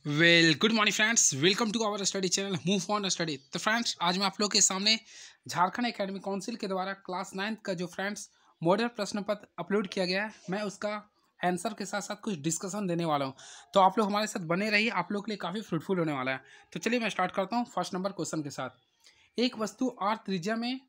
Good morning friends, welcome to our study channel move on study. तो friends, आज मैं आप लोग के सामने झारखंड एकेडमी काउंसिल के द्वारा क्लास 9 का जो फ्रेंड्स मॉडल प्रश्न पत्र अपलोड किया गया है, मैं उसका आंसर के साथ साथ कुछ डिस्कशन देने वाला हूं। तो आप लोग हमारे साथ बने रहिए, आप लोग के लिए काफ़ी फ्रूटफुल होने वाला है। तो चलिए मैं स्टार्ट करता हूँ फर्स्ट नंबर क्वेश्चन के साथ। एक वस्तु आर त्रिज्या में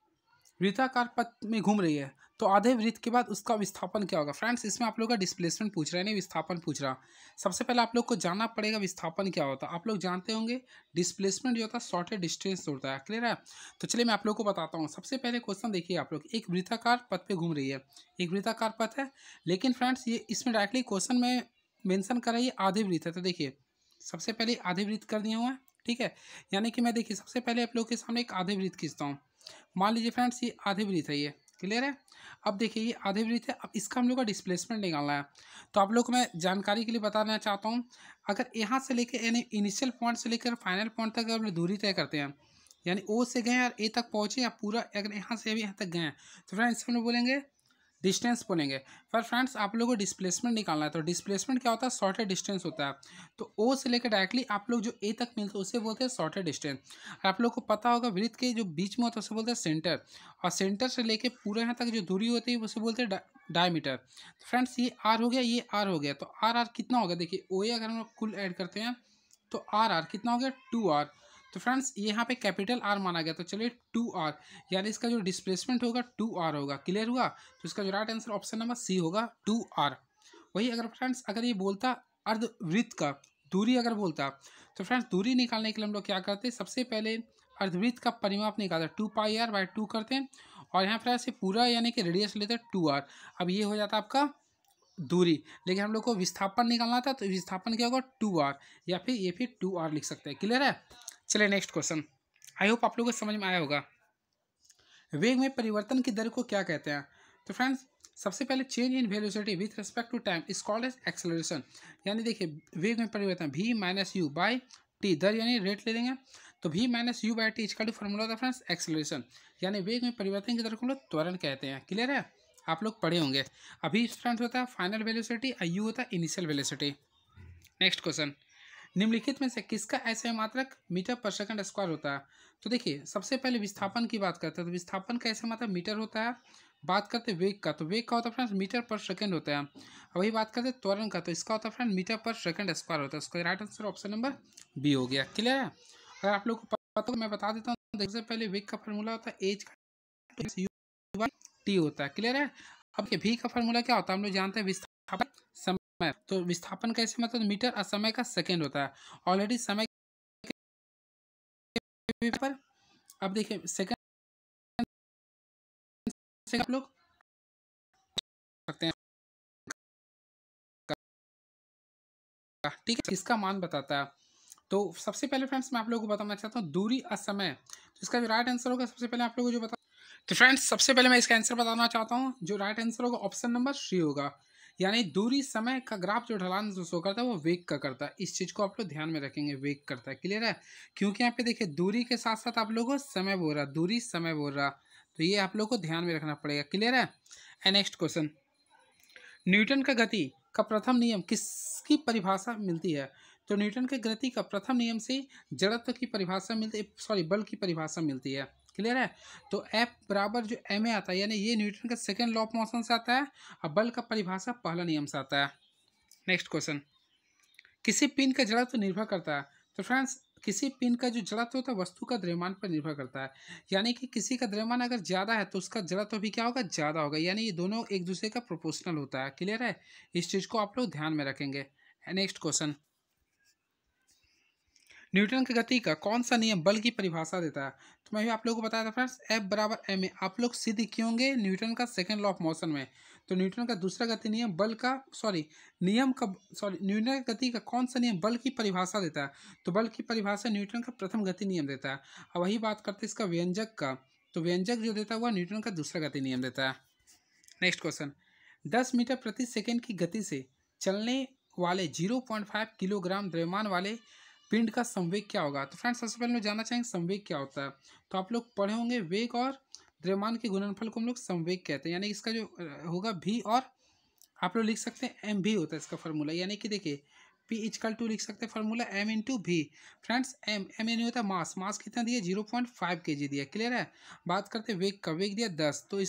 वृत्ताकार पथ में घूम रही है, तो आधे वृत्त के बाद उसका विस्थापन क्या होगा। फ्रेंड्स, इसमें आप लोग का डिस्प्लेसमेंट पूछ रहा है, नहीं विस्थापन पूछ रहा। सबसे पहले आप लोग को जानना पड़ेगा विस्थापन क्या होता है। आप लोग जानते होंगे डिस्प्लेसमेंट जो होता है शॉर्टेज डिस्टेंस होता है, क्लियर है। तो चलिए मैं आप लोग को बताता हूँ। सबसे पहले क्वेश्चन देखिए, आप लोग एक वृत्ताकार पथ पे घूम रही है, एक वृत्ताकार पथ है, लेकिन फ्रेंड्स ये इसमें डायरेक्टली क्वेश्चन में मेंशन कर रही है आधे वृत्त है। तो देखिए सबसे पहले आधे वृत्त कर दिया हुआ है, ठीक है। यानी कि मैं देखिए सबसे पहले आप लोग के सामने एक आधे वृत्त खींचता हूँ। मान लीजिए फ्रेंड्स ये आधे वृत्त है, ये क्लियर है। अब देखिए ये आधे वृत्त है, अब इसका हम लोग का डिस्प्लेसमेंट निकालना है। तो आप लोग को मैं जानकारी के लिए बताना चाहता हूँ, अगर यहाँ से लेकर यानी इनिशियल पॉइंट से लेकर फाइनल पॉइंट तक अगर दूरी तय करते हैं, यानी ओ से गए और ए तक पहुँचे, या पूरा अगर यहाँ से अभी यहाँ तक गए हैं, तो फ्रेंड्स हम लोग बोलेंगे डिस्टेंस बोलेंगे। पर फ्रेंड्स आप लोगों को डिस्प्लेसमेंट निकालना है, तो डिस्प्लेसमेंट क्या होता है, शॉर्टेज डिस्टेंस होता है। तो ओ से लेकर डायरेक्टली आप लोग जो ए तक मिलते हैं उसे बोलते हैं शॉर्टेज डिस्टेंस। और आप लोग को पता होगा वृत्त के जो बीच में होता है उसे बोलते हैं सेंटर, और सेंटर से लेकर पूरे यहाँ तक जो दूरी होती है उसे बोलते हैं डायमीटर। तो फ्रेंड्स ये आर हो गया, ये आर हो गया, तो आर आर कितना होगा, देखिए ओ ए अगर हम लोग कुल ऐड करते हैं तो आर आर कितना हो गया, 2r। तो फ्रेंड्स यहाँ पे कैपिटल आर माना गया, तो चलिए 2r, यानी इसका जो डिस्प्लेसमेंट होगा 2r होगा, क्लियर हुआ। तो इसका जो right answer option number C होगा 2r। वही अगर फ्रेंड्स अगर ये बोलता अर्धवृत्त का दूरी अगर बोलता, तो फ्रेंड्स दूरी निकालने के लिए हम लोग क्या करते हैं, सबसे पहले अर्धवृत्त का परिमाप निकालते हैं, 2πr/2 करते हैं, और यहाँ फ्रेंड्स ये पूरा यानी कि रेडियस लेते हैं 2r। अब ये हो जाता है आपका दूरी, लेकिन हम लोग को विस्थापन निकालना था, तो विस्थापन क्या होगा 2r, या फिर ये फिर 2r लिख सकते हैं, क्लियर है। चलिए नेक्स्ट क्वेश्चन, आई होप आप लोगों को समझ में आया होगा। वेग में परिवर्तन की दर को क्या कहते हैं। तो फ्रेंड्स सबसे पहले change in velocity with respect to time is called as acceleration. यानी देखिए वेग में परिवर्तन v minus u by t, दर यानी रेट ले लेंगे, तो v minus u by t इसका फॉर्मूला होता है फ्रेंड्स एक्सेलरेशन। यानी वेग में परिवर्तन की दर को हम लोग त्वरण कहते हैं, क्लियर है, आप लोग पढ़े होंगे। अभी फ्रेंड्स होता है फाइनल वेलोसिटी और यू होता है इनिशियल वेलोसिटी। नेक्स्ट क्वेश्चन, निम्नलिखित में से किसका ऐसे मात्रक मीटर पर सेकंड स्क्वायर होता है। तो देखिए सबसे पहले विस्थापन की बात करते हैं, तो विस्थापन का ऐसे मात्रक मीटर होता है। बात करते हैं वेग का, तो वेग का होता है फ्रेंड्स मीटर पर सेकंड होता है। वही बात करते हैं त्वरण का, तो इसका होता है फ्रेंड मीटर पर सेकंड स्क्वायर होता है। इसका right answer option number B हो गया, क्लियर है। अगर आप लोग को पता हो मैं बता देता हूँ। सबसे पहले वेग का फॉर्मूला होता है एच का टी होता है, क्लियर है। अब भी का फॉर्मूला क्या होता है, हम लोग जानते हैं विस्थापन समय, तो विस्थापन कैसे मतलब मीटर और समय का सेकंड होता है। ऑलरेडी समय पर, अब देखिए सेकंड से आप लोग सकते हैं, ठीक है, इसका मान बताता है। तो सबसे पहले फ्रेंड्स मैं आप लोगों को बताना चाहता हूँ दूरी और समय, तो इसका जो राइट आंसर होगा सबसे पहले आप लोगों को जो बता, तो फ्रेंड्स सबसे पहले मैं इसका आंसर बताना चाहता हूँ। जो राइट आंसर होगा ऑप्शन नंबर सी होगा, यानी दूरी समय का ग्राफ जो ढलान जो शो करता है वो वेग का करता है। इस चीज़ को आप लोग ध्यान में रखेंगे, वेग करता है, क्लियर है। क्योंकि यहाँ पे देखिए दूरी के साथ साथ आप लोगों को समय बोल रहा, दूरी समय बोल रहा, तो ये आप लोग को ध्यान में रखना पड़ेगा, क्लियर है। नेक्स्ट क्वेश्चन, न्यूटन का गति का प्रथम नियम किसकी परिभाषा मिलती है। तो न्यूटन के गति का प्रथम नियम से जड़त्व की परिभाषा मिलती है, सॉरी बल की परिभाषा मिलती है, क्लियर है। तो F बराबर जो ma आता है, यानी ये न्यूटन का सेकंड लॉ ऑफ मोशन से आता है, और बल का परिभाषा पहला नियम से आता है। नेक्स्ट क्वेश्चन, किसी पिन का जड़त्व निर्भर करता है। तो फ्रेंड्स किसी पिन का जो जड़त्व होता है वस्तु का द्रव्यमान पर निर्भर करता है। यानी कि किसी का द्रव्यमान अगर ज़्यादा है तो उसका जड़त्व भी क्या होगा, ज़्यादा होगा, यानी ये दोनों एक दूसरे का प्रोपोर्शनल होता है, क्लियर है। इस चीज़ को आप लोग ध्यान में रखेंगे। नेक्स्ट क्वेश्चन, न्यूटन की गति का कौन सा नियम बल की परिभाषा देता है। तो मैं भी आप लोगों को बताया था फ्रेंड्स F बराबर ma, आप लोग सिद्ध किए होंगे न्यूटन का सेकंड लॉ ऑफ मोशन में। तो न्यूटन का दूसरा गति नियम बल का नियम का न्यूटन की गति का कौन सा नियम बल की परिभाषा देता है। तो बल की परिभाषा न्यूटन का प्रथम गति नियम देता है। अब वही बात करते हैं इसका व्यंजक का, तो व्यंजक जो देता है वह न्यूटन का दूसरा गति नियम देता है। नेक्स्ट क्वेश्चन, 10 मीटर प्रति सेकेंड की गति से चलने वाले 0.5 किलोग्राम द्रव्यमान वाले पिंड का संवेग क्या होगा। तो फ्रेंड्स सबसे पहले हम जानना चाहेंगे संवेग क्या होता है। तो आप लोग पढ़े होंगे वेग और द्रव्यमान के गुणनफल को हम लोग संवेग कहते हैं, यानी इसका जो होगा भी, और आप लोग लिख सकते हैं एम भी होता है इसका फॉर्मूला। यानी कि देखिए P इक्वल टू लिख सकते हैं फॉर्मूला m इंटू भी। फ्रेंड्स m यानी होता है मास कितना दिया 0.5 kg दिया, क्लियर है। बात करते हैं वेग का, वेग दिया 10, तो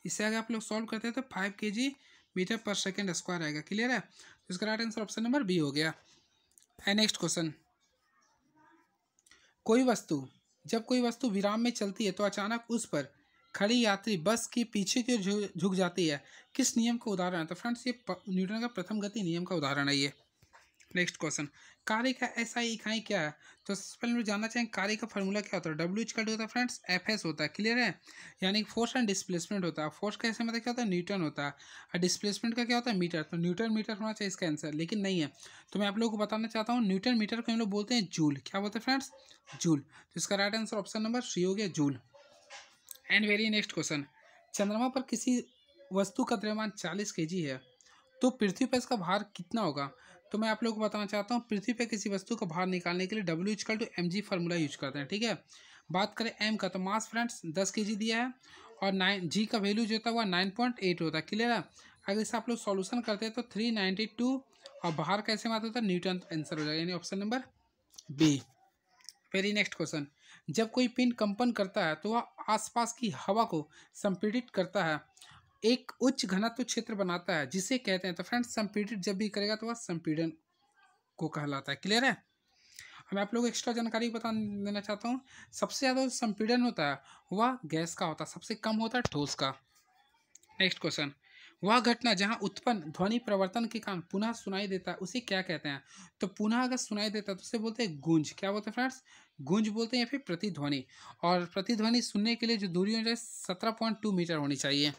इससे आगे आप लोग सॉल्व करते हैं तो 5 kg मीटर पर सेकेंड स्क्वायर आएगा, क्लियर है। तो इसका right answer option number B हो गया। एंड नेक्स्ट क्वेश्चन, जब कोई वस्तु विराम में चलती है तो अचानक उस पर खड़ी यात्री बस के पीछे की ओर झुक जाती है, किस नियम का उदाहरण है। तो फ्रेंड्स ये न्यूटन का प्रथम गति नियम का उदाहरण है ये। नेक्स्ट क्वेश्चन, कार्य का एसआई इकाई क्या है। तो सबसे पहले हम जानना चाहेंगे कार्य का फॉर्मूला क्या होता है। डब्ल्यू इक्वल टू होता है फ्रेंड्स एफ एस होता है, क्लियर है। यानी फोर्स एंड डिस्प्लेसमेंट होता है। फोर्स का ऐसे मतलब क्या होता है न्यूटन होता है, और डिस्प्लेसमेंट का क्या होता है मीटर। तो न्यूटन मीटर होना चाहिए इसका आंसर, लेकिन नहीं है। तो मैं आप लोगों को बताना चाहता हूँ न्यूटन मीटर को हम लोग बोलते हैं जूल। क्या बोलते हैं फ्रेंड्स, जूल। तो इसका right answer option number C हो गया, joule. And very next question, चंद्रमा पर किसी वस्तु का द्रव्यमान 40 kg है तो पृथ्वी पर इसका भार कितना होगा। तो मैं आप लोगों को बताना चाहता हूँ पृथ्वी पे किसी वस्तु का भार निकालने के लिए W equal to M G formula use करते हैं, ठीक है। बात करें एम का, तो मास फ्रेंड्स 10 kg दिया है, और 9 जी का वैल्यू जो होता है वह 9.8 होता है, क्लियर है। अगर इसे आप लोग सॉल्यूशन करते हैं तो 392, और भार कैसे मात्र होता है न्यूटन, आंसर हो जाएगा, यानी option number B. Very next question, जब कोई पिंड कंपन करता है तो वह आसपास की हवा को संपीड़ित करता है, एक उच्च घनत्व क्षेत्र बनाता है, जिसे कहते हैं। तो फ्रेंड्स संपीड़ित जब भी करेगा तो वह संपीड़न को कहलाता है, क्लियर है। मैं आप लोग एक्स्ट्रा जानकारी बता देना चाहता हूँ, सबसे ज़्यादा संपीड़न होता है वह गैस का होता है, सबसे कम होता है ठोस का। नेक्स्ट क्वेश्चन, वह घटना जहाँ उत्पन्न ध्वनि परिवर्तन के कारण पुनः सुनाई देता है उसे क्या कहते हैं। तो पुनः अगर सुनाई देता है तो उसे बोलते हैं गूंज। क्या बोलते हैं फ्रेंड्स, गूंज बोलते हैं, या फिर प्रतिध्वनि। और प्रतिध्वनि सुनने के लिए जो दूरी हो जाए 17.2 मीटर होनी चाहिए।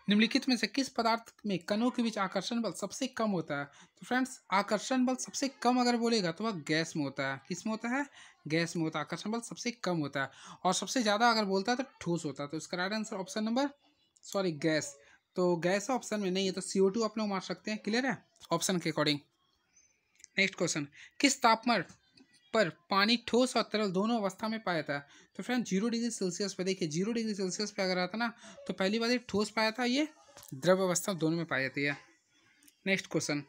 निम्नलिखित में से किस पदार्थ में कणों के बीच आकर्षण बल सबसे कम होता है। तो फ्रेंड्स आकर्षण बल सबसे कम अगर बोलेगा तो वह गैस में होता है। किस में होता है, गैस में होता है। आकर्षण बल सबसे कम होता है, और सबसे ज़्यादा अगर बोलता है तो ठोस होता है। तो इसका right answer option number gas. तो गैस ऑप्शन में नहीं है, तो CO2 आप लोग मार सकते हैं, क्लियर है, ऑप्शन के अकॉर्डिंग। नेक्स्ट क्वेश्चन, किस तापमान पर पानी ठोस और तरल दोनों अवस्था में पाया था। तो फ्रेंड 0 डिग्री सेल्सियस पे देखिए, 0 डिग्री सेल्सियस पे अगर आता ना तो पहली बार ये ठोस पाया था, ये द्रव अवस्था दोनों में पाई जाती है। नेक्स्ट क्वेश्चन,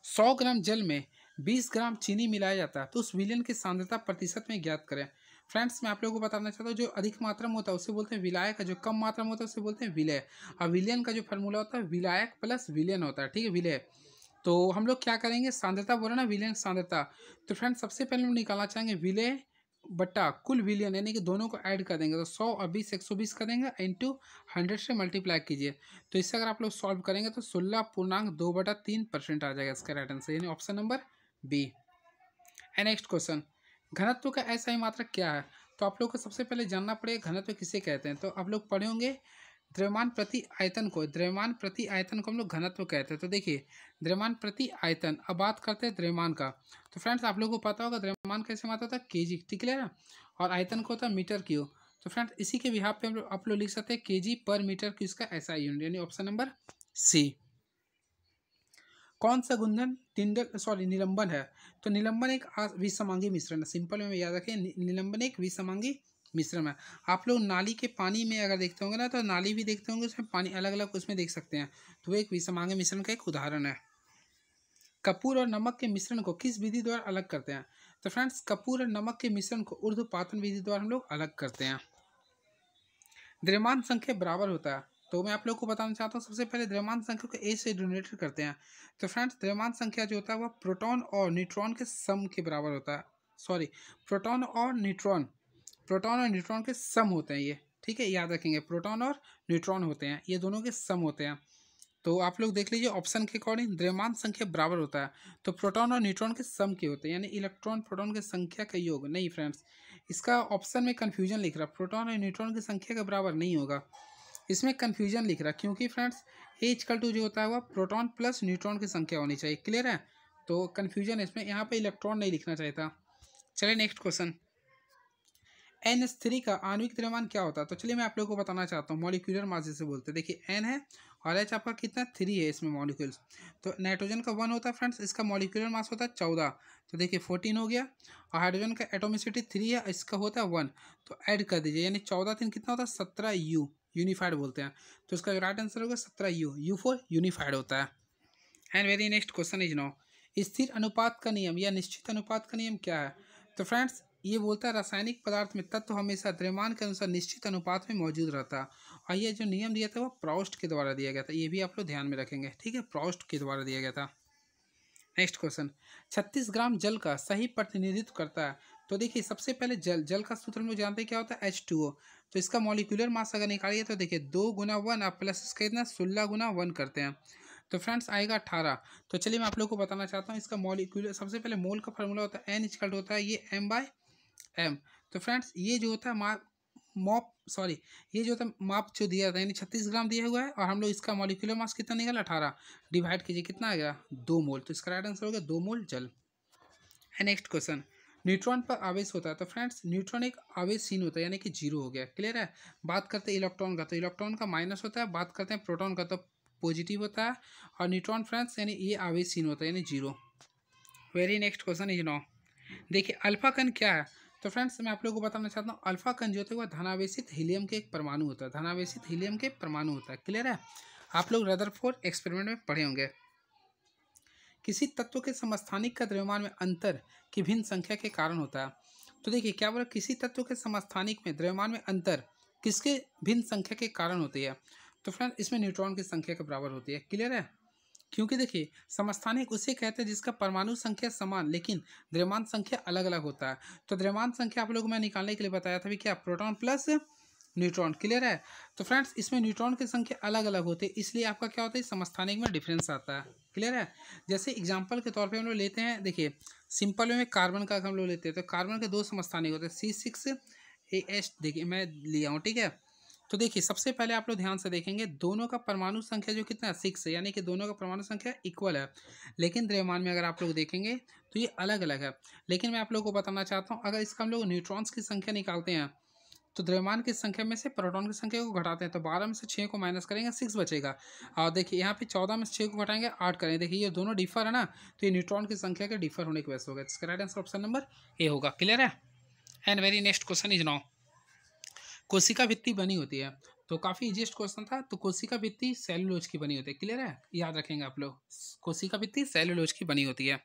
100 ग्राम जल में 20 ग्राम चीनी मिलाया जाता है तो उस विलयन की सांद्रता प्रतिशत में ज्ञात करें। फ्रेंड्स मैं आप लोगों को बताना चाहता हूँ जो अधिक मात्रा में होता है उसे बोलते हैं विलायक, का जो कम मात्रा में होता है उसे बोलते हैं विलय। और विलयन का जो फार्मूला होता है विलायक प्लस विलयन होता है, ठीक है, विलय। तो हम लोग क्या करेंगे, सांद्रता बोला ना, विलयन सांद्रता। तो फ्रेंड सबसे पहले हम निकालना चाहेंगे विलय बट्टा कुल विलयन, यानी कि दोनों को ऐड कर देंगे। तो 100 और 20 120 कर देंगे, इंटू 100 से मल्टीप्लाई कीजिए। तो इससे अगर आप लोग सॉल्व करेंगे तो 16.2/3% आ जाएगा इसका राइट आंसर, यानी option number B. And next question, घनत्व का ऐसा ही मात्रक क्या है। तो आप लोग को सबसे पहले जानना पड़ेगा घनत्व किसे कहते हैं। तो आप लोग पढ़े होंगे द्रव्यमान प्रति आयतन को, द्रव्यमान प्रति आयतन को हम लोग घनत्व कहते हैं। तो देखिए द्रव्यमान प्रति आयतन, अब बात करते हैं द्रव्यमान का। तो फ्रेंड्स आप लोगों को पता होगा द्रव्यमान कैसे मात्रा होता है केजी, ठीक है ना, और आयतन को होता है मीटर क्यूब। तो फ्रेंड्स इसी के बिहाफ पे आप लोग लिख सकते हैं केजी पर मीटर क्यूब, इसका ऐसा यूनिट, यानी ऑप्शन नंबर सी। कौन सा गुंधन निलंबन है। तो निलंबन एक विसमांगी मिश्रण है, सिंपल में याद रखें, निलंबन एक विसमांगी मिश्रण है। आप लोग नाली के पानी में अगर देखते होंगे ना, तो नाली भी देखते होंगे, उसमें पानी अलग अलग उसमें देख सकते हैं, तो वो एक विसमांगी मिश्रण का एक उदाहरण है। कपूर और नमक के मिश्रण को किस विधि द्वारा अलग करते हैं। तो फ्रेंड्स कपूर और नमक के मिश्रण को ऊर्ध्वपातन विधि द्वारा हम लोग अलग करते हैं। द्रव्यमान संख्या बराबर होता है। तो मैं आप लोग को बताना चाहता हूँ, सबसे पहले द्रव्यमान संख्या को ए से डिनोमिनेटर करते हैं। तो फ्रेंड्स द्रव्यमान संख्या जो होता है वह प्रोटॉन और न्यूट्रॉन के सम के बराबर होता है। प्रोटॉन और न्यूट्रॉन के सम होते हैं ये, ठीक है, याद रखेंगे, प्रोटॉन और न्यूट्रॉन होते हैं, ये दोनों के सम होते हैं। तो आप लोग देख लीजिए ऑप्शन के अकॉर्डिंग द्रव्यमान संख्या बराबर होता है, तो प्रोटॉन और न्यूट्रॉन के सम के होते हैं, यानी इलेक्ट्रॉन प्रोटॉन की संख्या का योग नहीं। फ्रेंड्स इसका ऑप्शन में कन्फ्यूजन लिख रहा, प्रोटॉन और न्यूट्रॉन की संख्या के बराबर नहीं होगा, इसमें कन्फ्यूजन लिख रहा, क्योंकि फ्रेंड्स H=2 जो होता है वह प्रोटॉन प्लस न्यूट्रॉन की संख्या होनी चाहिए, क्लियर है। तो कन्फ्यूजन है इसमें, यहाँ पे इलेक्ट्रॉन नहीं लिखना चाहिए था। चलिए नेक्स्ट क्वेश्चन, NH3 का आणविक द्रव्यमान क्या होता है। तो चलिए मैं आप लोगों को बताना चाहता हूँ, मॉलिक्यूलर मास जिसे बोलते हैं। देखिए N है और H आपका कितना 3 है इसमें मॉलिक्यूल्स। तो नाइट्रोजन का 1 होता है फ्रेंड्स, इसका मॉलिक्यूलर मास होता है 14, तो देखिए 14 हो गया। और हाइड्रोजन का एटोमिसिटी 3 है, इसका होता है 1, तो ऐड कर दीजिए, यानी 14 3 कितना होता है 17 U, यूनिफाइड बोलते हैं। तो इसका राइट आंसर होगा 17 U, U4 यूनिफाइड होता है। And very next question is now, स्थिर अनुपात का नियम या निश्चित अनुपात का नियम क्या है? तो फ्रेंड्स ये बोलता है रासायनिक पदार्थ में तत्व हमेशा द्रव्यमान के अनुसार निश्चित अनुपात में मौजूद रहता है। और ये जो नियम दिया था वो प्रोस्ट के द्वारा दिया गया था, ये भी आप लोग ध्यान में रखेंगे, ठीक है, प्रोस्ट के द्वारा दिया गया था। नेक्स्ट क्वेश्चन, 36 ग्राम जल का सही प्रतिनिधित्व करता है? तो देखिए सबसे पहले जल का सूत्र हम लोग जानते हैं क्या होता है, H2O। तो इसका मॉलिक्यूलर मास अगर निकालिए तो देखिए 2 गुना 1 आप प्लस इसका इतना 16 गुना 1 करते हैं तो फ्रेंड्स आएगा 18। तो चलिए मैं आप लोग को बताना चाहता हूँ इसका मॉलिक्यूलर, सबसे पहले मोल का फार्मूला होता है N होता है ये M/M। तो फ्रेंड्स ये जो होता है ये जो होता है माप जो दिया था यानी 36 ग्राम दिया हुआ है और हम लोग इसका मॉलिक्यूलर मास कितना निकला 18, डिवाइड कीजिए कितना आ गया 2 मोल। तो इसका राइट आंसर हो गया 2 मोल जल। नेक्स्ट क्वेश्चन, न्यूट्रॉन पर आवेश होता है? तो फ्रेंड्स न्यूट्रॉन एक आवेशहीन होता है यानी कि जीरो हो गया, क्लियर है। बात करते हैं इलेक्ट्रॉन का, तो इलेक्ट्रॉन का माइनस होता है। बात करते हैं प्रोटॉन का तो पॉजिटिव होता है। और न्यूट्रॉन फ्रेंड्स यानी ये आवेशहीन होता है यानी zero. Very next question is now, देखिए अल्फा कण क्या है? तो फ्रेंड्स मैं आप लोगों को बताना चाहता हूँ अल्फा कण जो होता है वह धनावेशित हीलियम के एक परमाणु होता है, धनावेशित हीलियम के परमाणु होता है, क्लियर है। आप लोग रदरफोर्ड एक्सपेरिमेंट में पढ़े होंगे। किसी तत्व के समस्थानिक का द्रव्यमान में अंतर की भिन्न संख्या के कारण होता है? तो देखिए क्या बोला, किसी तत्व के समस्थानिक में द्रव्यमान में अंतर किसके भिन्न संख्या के कारण होती है? तो फ्रेंड इसमें न्यूट्रॉन की संख्या के बराबर होती है, क्लियर है। क्योंकि देखिए समस्थानिक उसे कहते हैं जिसका परमाणु संख्या समान लेकिन द्रव्यमान संख्या अलग अलग होता है। तो द्रव्यमान संख्या आप लोगों को मैं निकालने के लिए बताया था भी क्या, प्रोटॉन प्लस न्यूट्रॉन, क्लियर है। तो फ्रेंड्स इसमें न्यूट्रॉन की संख्या अलग अलग होती है इसलिए आपका क्या होता है समस्थानिक में डिफरेंस आता है, क्लियर है। जैसे एग्जांपल के तौर पे हम लोग लेते हैं, देखिए सिंपल वे में कार्बन का हम लोग लेते हैं तो कार्बन के 2 समस्थानिक होते हैं C6H, देखिए मैं लिया हूँ, ठीक है। तो देखिए सबसे पहले आप लोग ध्यान से देखेंगे दोनों का परमाणु संख्या जो कितना है 6 है यानी कि दोनों का परमाणु संख्या इक्वल है। लेकिन द्रव्यमान में अगर आप लोग देखेंगे तो ये अलग अलग है। लेकिन मैं आप लोग को बताना चाहता हूँ अगर इसका हम लोग न्यूट्रॉन्स की संख्या निकालते हैं तो द्रव्यमान की संख्या में से प्रोटॉन की संख्या को घटाते हैं तो 12 में से 6 को माइनस करेंगे 6 बचेगा। और देखिए यहाँ पे 14 में से 6 को घटाएंगे 8 करेंगे, देखिए ये दोनों डिफर है ना, तो ये न्यूट्रॉन की संख्या के डिफर होने की वजह से होगा। इसका right answer option number A होगा, क्लियर है। And very next question is now, कोशिका भित्ति बनी होती है? तो काफ़ी इजीएस्ट क्वेश्चन था। तो कोशिका भित्ति सेलुलोज की बनी होती है, क्लियर है, याद रखेंगे आप लोग, कोशिका भित्ति सेलुलोज की बनी होती है।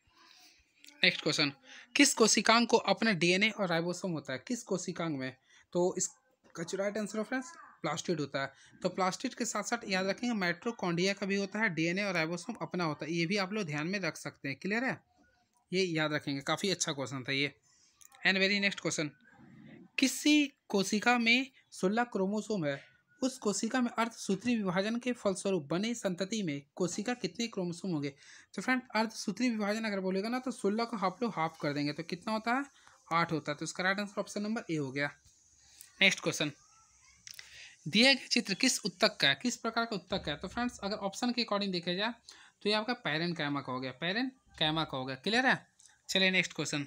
नेक्स्ट क्वेश्चन, किस कोशिकांग को अपना डीएनए और राइबोसोम होता है? किस कोशिकांग में? तो इसका राइट आंसर फ्रेंड्स प्लास्टिड होता है। तो प्लास्टिड के साथ साथ याद रखेंगे माइटोकॉन्ड्रिया का भी होता है, डीएनए और राइबोसोम अपना होता है, ये भी आप लोग ध्यान में रख सकते हैं, क्लियर है, ये याद रखेंगे, काफ़ी अच्छा क्वेश्चन था ये। एंड वेरी नेक्स्ट क्वेश्चन, किसी कोशिका में 16 क्रोमोसोम है, उस कोशिका में अर्धसूत्री विभाजन के फलस्वरूप बने संतति में कोशिका कितने क्रोमोसोम होंगे? तो फ्रेंड अर्धसूत्री विभाजन अगर बोलेगा ना तो 16 को आप लोग हाफ कर देंगे तो कितना होता है 8 होता है। तो इसका right answer option number A हो गया। नेक्स्ट क्वेश्चन, दिया गया चित्र किस उत्तक का है, किस प्रकार का उत्तक का है? तो फ्रेंड्स अगर ऑप्शन के अकॉर्डिंग देखा जाए तो ये आपका पैरेनकाइमा का हो गया, पैरेनकाइमा का हो गया, क्लियर है। चलिए नेक्स्ट क्वेश्चन,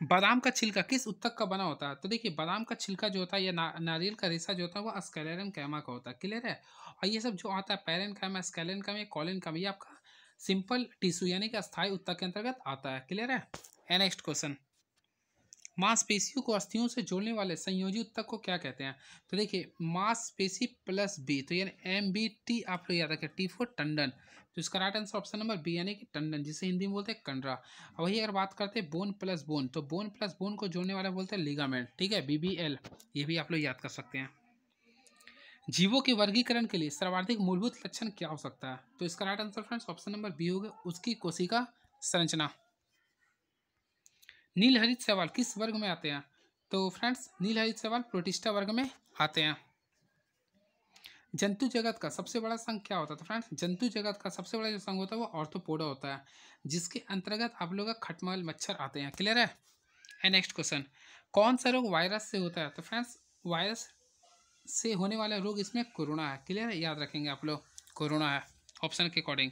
बादाम का छिलका किस उत्तक का बना होता है? तो देखिए बादाम का छिलका जो होता है या नारियल का रेशा जो होता है वो स्क्लेरन कैमा का होता है, क्लियर है। और ये सब जो आता है पैरेन कैमा, स्क्लेरन कैमा, कॉलिन कैमा, ये आपका सिंपल टिश्यू यानी कि अस्थायी उत्तक के अंतर्गत आता है, क्लियर है। नेक्स्ट क्वेश्चन, मांसपेशियों को अस्थियों से जोड़ने वाले संयोजी उत्तक को क्या कहते हैं? तो देखिए मांसपेशी प्लस बी तो यानी MBT आप लोग याद रखें, T4 टंडन। तो इसका right answer option number B यानी कि टंडन, जिसे हिंदी में बोलते हैं कंडरा। वही अगर बात करते हैं बोन प्लस बोन तो बोन प्लस बोन को जोड़ने वाला बोलते हैं लिगामेंट, ठीक है, BBL, ये भी आप लोग याद कर सकते हैं। जीवों के वर्गीकरण के लिए सर्वाधिक मूलभूत लक्षण क्या हो सकता है? तो इसका right answer friends option number B होगा, उसकी कोशिका संरचना। नीलहरित शैवाल किस वर्ग में आते हैं? तो फ्रेंड्स नीलहरित शैवाल प्रोटिस्टा वर्ग में आते हैं। जंतु जगत का सबसे बड़ा संघ क्या होता है? तो फ्रेंड्स जंतु जगत का सबसे बड़ा जो संघ होता है वो ऑर्थोपोडा होता है, जिसके अंतर्गत आप लोग का खटमल मच्छर आते हैं, क्लियर है। नेक्स्ट क्वेश्चन, कौन सा रोग वायरस से होता है? तो फ्रेंड्स वायरस से होने वाला रोग इसमें कोरोना है, क्लियर है, याद रखेंगे आप लोग, कोरोना है ऑप्शन के अकॉर्डिंग।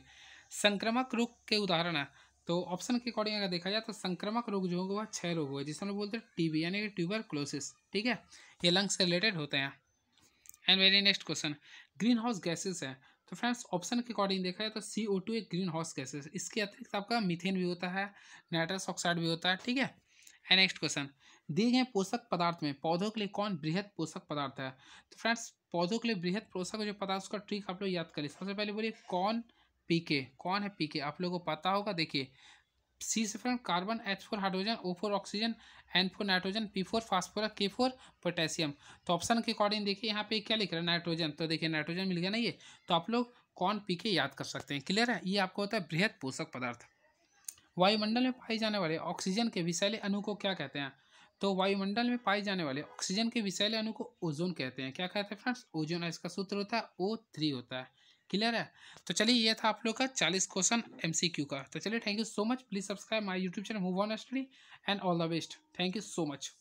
संक्रामक रोग के उदाहरण है? तो ऑप्शन के अकॉर्डिंग अगर देखा जाए तो संक्रामक रोग जो होगा वह 6 रोग हुए जिसे हम लोग बोलते हैं TB यानी कि ट्यूबरक्लोसिस, ठीक है, ये लंग्स से रिलेटेड होते हैं। And very next question, green house gases है? तो फ्रेंड्स ऑप्शन के अकॉर्डिंग देखा जाए तो CO2 एक ग्रीन हाउस गैसेस, इसके अतिरिक्त आपका मीथेन भी होता है, नाइट्रस ऑक्साइड भी होता है, ठीक है। एंड नेक्स्ट क्वेश्चन, दिए गए पोषक पदार्थ में पौधों के लिए कौन बृहद पोषक पदार्थ है? तो फ्रेंड्स पौधों के लिए बृहद पोषक जो पदार्थ उसका ट्रिक आप लोग याद करें। सबसे पहले बोलिए कौन, पीके। कौन है पीके? आप लोगों को पता होगा। देखिए, सी से friend carbon, H4 hydrogen, O4 oxygen, N4 nitrogen, P4 phosphorus, K4 potassium. तो ऑप्शन के अकॉर्डिंग देखिए यहाँ पे क्या लिख रहा है, नाइट्रोजन। तो देखिए नाइट्रोजन मिल गया ना ये। तो आप लोग कौन पीके याद कर सकते हैं। क्लियर है? ये आपको होता है बृहद पोषक पदार्थ। वायुमंडल में पाए जाने वाले ऑक्सीजन के विषैले अणु को क्या कहते हैं? तो वायुमंडल में पाए जाने वाले ऑक्सीजन के विषैले अणु को ओजोन कहते हैं। क्या कहते हैं फ्रेंड्स? ओजोन। इसका सूत्र होता है O3 होता है। क्लियर है? तो चलिए, ये था आप लोग का 40 क्वेश्चन MCQ का। तो चलिए, thank you so much. Please subscribe my YouTube channel move on study and all the best. Thank you so much.